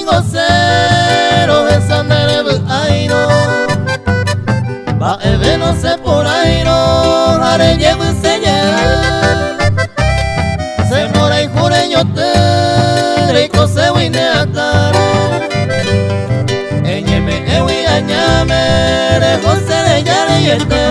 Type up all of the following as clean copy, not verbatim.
gocero besandere aino ba eve no se por aino hare lleve seye se mora y jure yo te rico se wine atare eñeme ewi añame de jose de yare yete.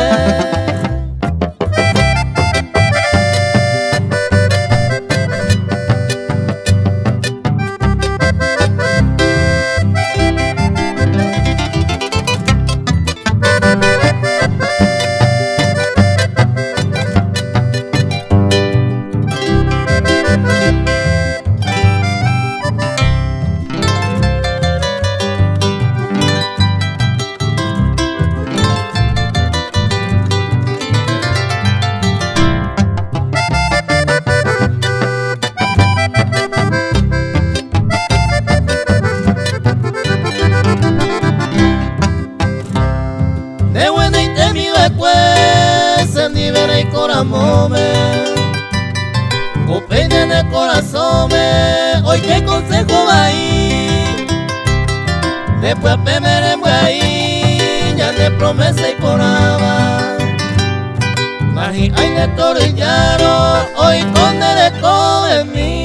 Open en el corazón, hoy qué consejo va ahí. Después pemeremos ahí, ya de promesa y por ama. Magi hay de torillaro, hoy con el eco en mí.